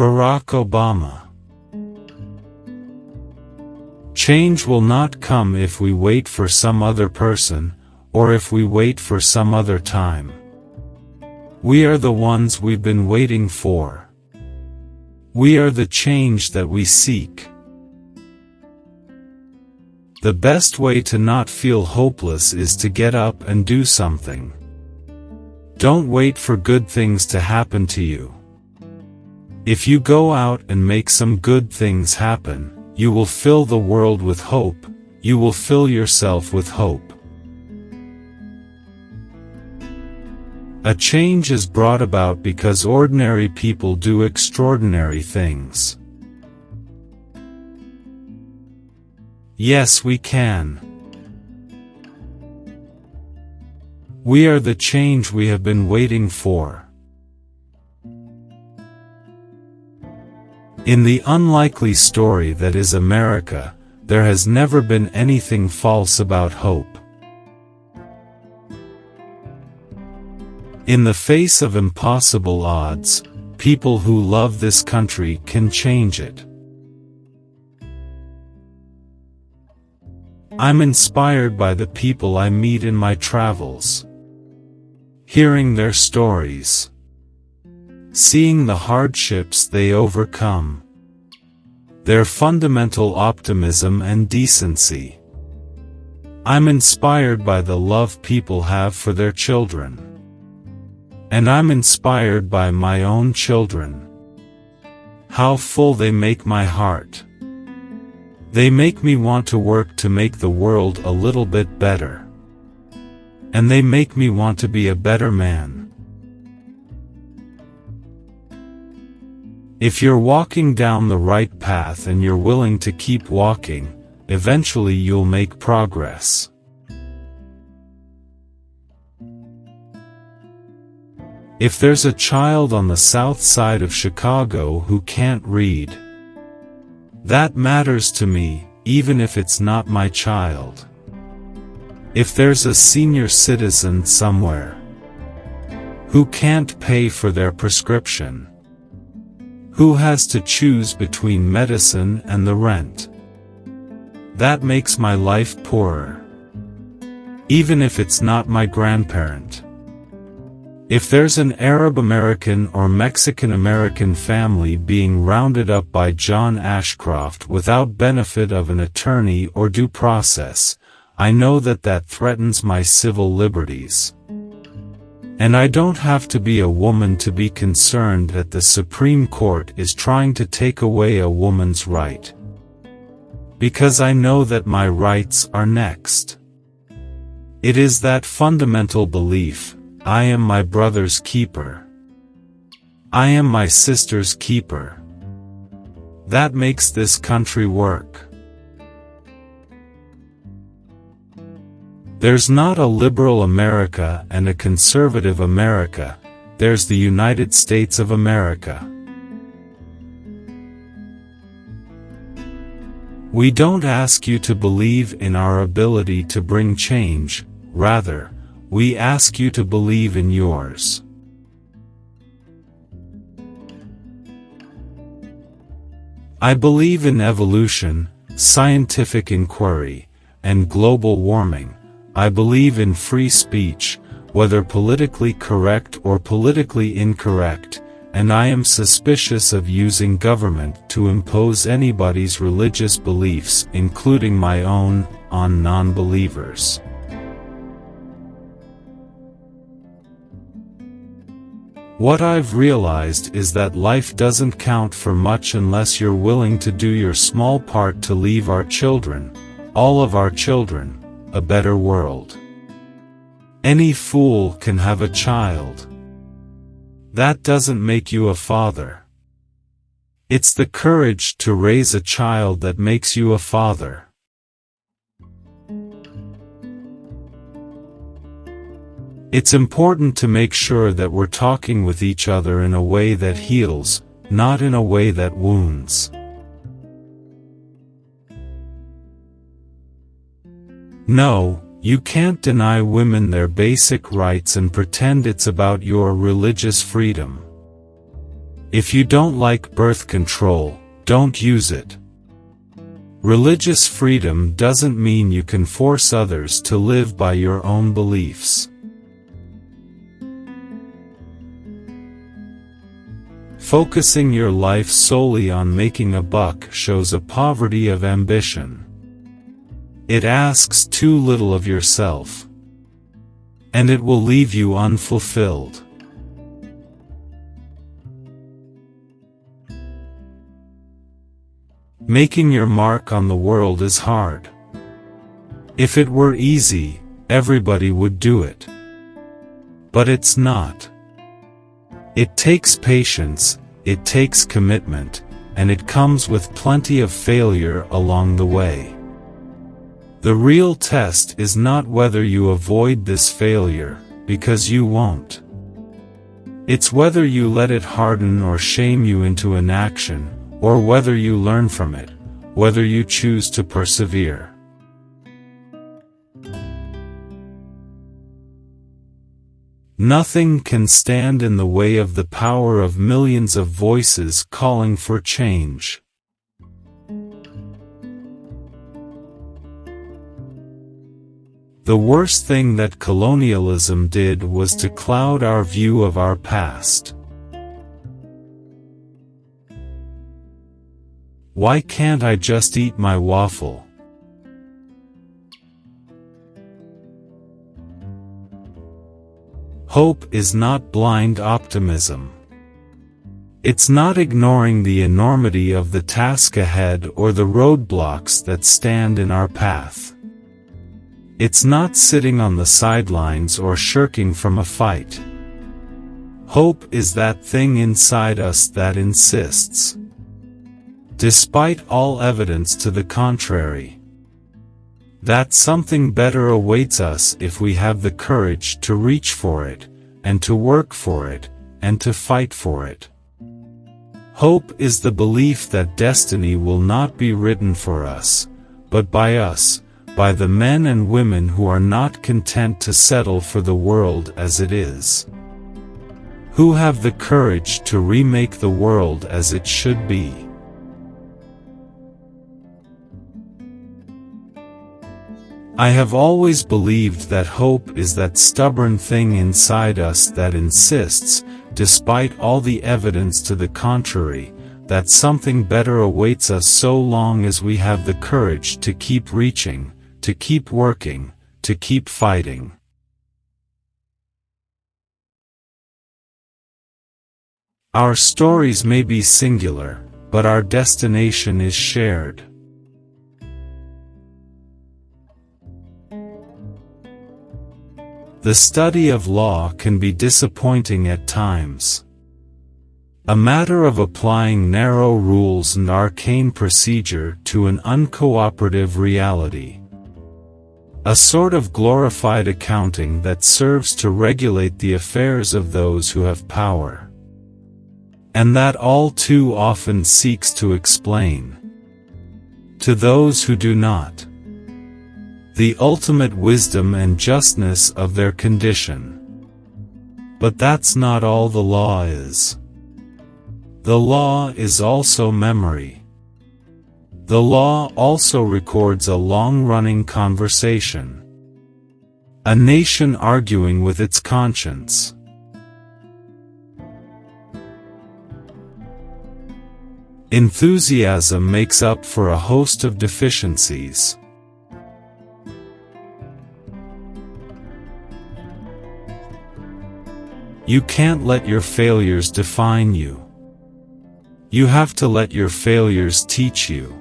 Barack Obama. Change will not come if we wait for some other person, or if we wait for some other time. We are the ones we've been waiting for. We are the change that we seek. The best way to not feel hopeless is to get up and do something. Don't wait for good things to happen to you. If you go out and make some good things happen, you will fill the world with hope, you will fill yourself with hope. A change is brought about because ordinary people do extraordinary things. Yes, we can. We are the change we have been waiting for. In the unlikely story that is America, there has never been anything false about hope. In the face of impossible odds, people who love this country can change it. I'm inspired by the people I meet in my travels. Hearing their stories. Seeing the hardships they overcome. Their fundamental optimism and decency. I'm inspired by the love people have for their children. And I'm inspired by my own children. How full they make my heart. They make me want to work to make the world a little bit better. And they make me want to be a better man. If you're walking down the right path and you're willing to keep walking, eventually you'll make progress. If there's a child on the south side of Chicago who can't read, that matters to me, even if it's not my child. If there's a senior citizen somewhere who can't pay for their prescription, who has to choose between medicine and the rent, that makes my life poorer. Even if it's not my grandparent. If there's an Arab American or Mexican American family being rounded up by John Ashcroft without benefit of an attorney or due process, I know that that threatens my civil liberties. And I don't have to be a woman to be concerned that the Supreme Court is trying to take away a woman's right. Because I know that my rights are next. It is that fundamental belief, I am my brother's keeper. I am my sister's keeper. That makes this country work. There's not a liberal America and a conservative America, there's the United States of America. We don't ask you to believe in our ability to bring change, rather, we ask you to believe in yours. I believe in evolution, scientific inquiry, and global warming. I believe in free speech, whether politically correct or politically incorrect, and I am suspicious of using government to impose anybody's religious beliefs, including my own, on non-believers. What I've realized is that life doesn't count for much unless you're willing to do your small part to leave our children, all of our children, a better world. Any fool can have a child. That doesn't make you a father. It's the courage to raise a child that makes you a father. It's important to make sure that we're talking with each other in a way that heals, not in a way that wounds. No, you can't deny women their basic rights and pretend it's about your religious freedom. If you don't like birth control, don't use it. Religious freedom doesn't mean you can force others to live by your own beliefs. Focusing your life solely on making a buck shows a poverty of ambition. It asks too little of yourself, and it will leave you unfulfilled. Making your mark on the world is hard. If it were easy, everybody would do it. But it's not. It takes patience, it takes commitment, and it comes with plenty of failure along the way. The real test is not whether you avoid this failure, because you won't. It's whether you let it harden or shame you into inaction, or whether you learn from it, whether you choose to persevere. Nothing can stand in the way of the power of millions of voices calling for change. The worst thing that colonialism did was to cloud our view of our past. Why can't I just eat my waffle? Hope is not blind optimism. It's not ignoring the enormity of the task ahead or the roadblocks that stand in our path. It's not sitting on the sidelines or shirking from a fight. Hope is that thing inside us that insists, despite all evidence to the contrary, that something better awaits us if we have the courage to reach for it, and to work for it, and to fight for it. Hope is the belief that destiny will not be written for us, but by us, by the men and women who are not content to settle for the world as it is, who have the courage to remake the world as it should be. I have always believed that hope is that stubborn thing inside us that insists, despite all the evidence to the contrary, that something better awaits us so long as we have the courage to keep reaching, to keep working, to keep fighting. Our stories may be singular, but our destination is shared. The study of law can be disappointing at times. A matter of applying narrow rules and arcane procedure to an uncooperative reality. A sort of glorified accounting that serves to regulate the affairs of those who have power, and that all too often seeks to explain, to those who do not, the ultimate wisdom and justness of their condition. But that's not all the law is. The law is also memory. The law also records a long-running conversation. A nation arguing with its conscience. Enthusiasm makes up for a host of deficiencies. You can't let your failures define you. You have to let your failures teach you.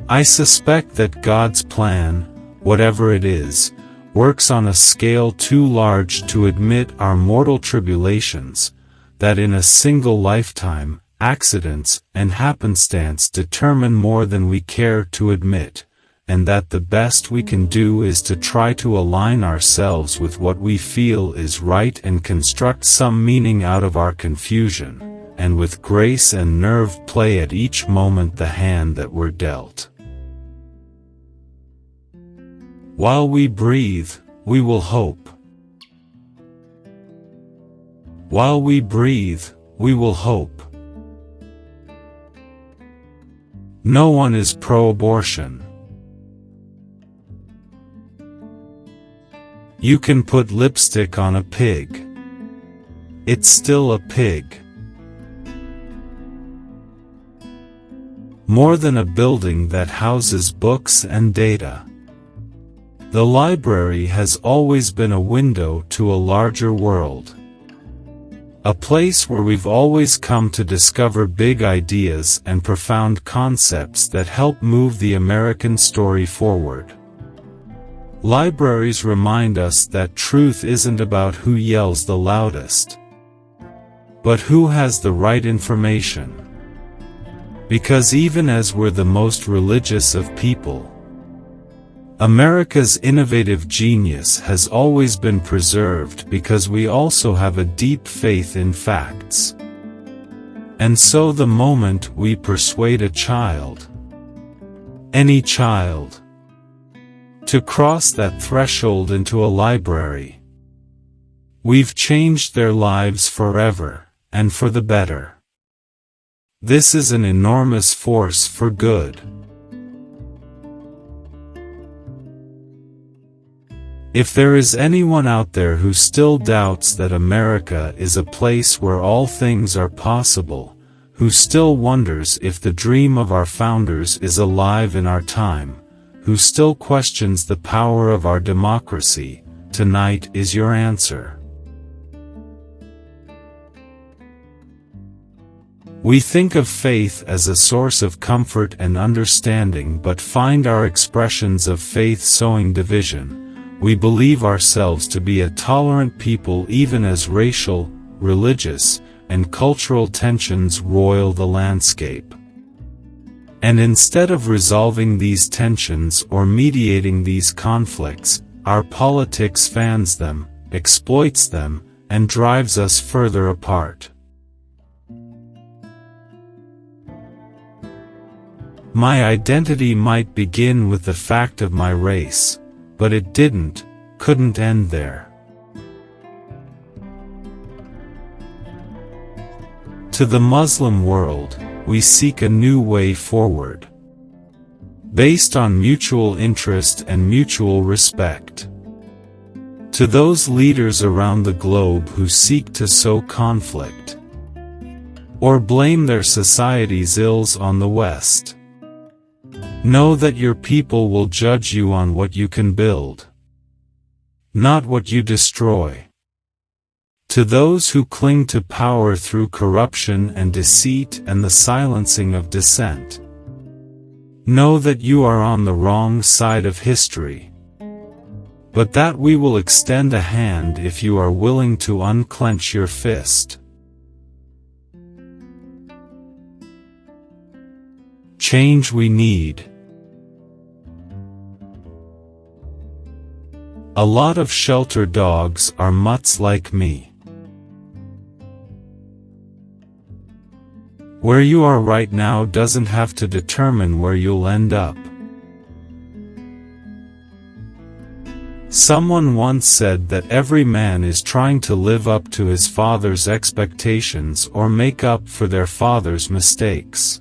I suspect that God's plan, whatever it is, works on a scale too large to admit our mortal tribulations, that in a single lifetime, accidents and happenstance determine more than we care to admit, and that the best we can do is to try to align ourselves with what we feel is right and construct some meaning out of our confusion, and with grace and nerve play at each moment the hand that we're dealt. While we breathe, we will hope. While we breathe, we will hope. No one is pro-abortion. You can put lipstick on a pig. It's still a pig. More than a building that houses books and data. The library has always been a window to a larger world. A place where we've always come to discover big ideas and profound concepts that help move the American story forward. Libraries remind us that truth isn't about who yells the loudest, but who has the right information. Because even as we're the most religious of people, America's innovative genius has always been preserved because we also have a deep faith in facts. And so the moment we persuade a child, any child, to cross that threshold into a library, we've changed their lives forever, and for the better. This is an enormous force for good. If there is anyone out there who still doubts that America is a place where all things are possible, who still wonders if the dream of our founders is alive in our time, who still questions the power of our democracy, tonight is your answer. We think of faith as a source of comfort and understanding, but find our expressions of faith sowing division. We believe ourselves to be a tolerant people even as racial, religious, and cultural tensions roil the landscape. And instead of resolving these tensions or mediating these conflicts, our politics fans them, exploits them, and drives us further apart. My identity might begin with the fact of my race, but it couldn't end there. To the Muslim world, we seek a new way forward, based on mutual interest and mutual respect. To those leaders around the globe who seek to sow conflict, or blame their society's ills on the West, know that your people will judge you on what you can build, not what you destroy. To those who cling to power through corruption and deceit and the silencing of dissent, know that you are on the wrong side of history, but that we will extend a hand if you are willing to unclench your fist. Change we need. A lot of shelter dogs are mutts like me. Where you are right now doesn't have to determine where you'll end up. Someone once said that every man is trying to live up to his father's expectations or make up for their father's mistakes.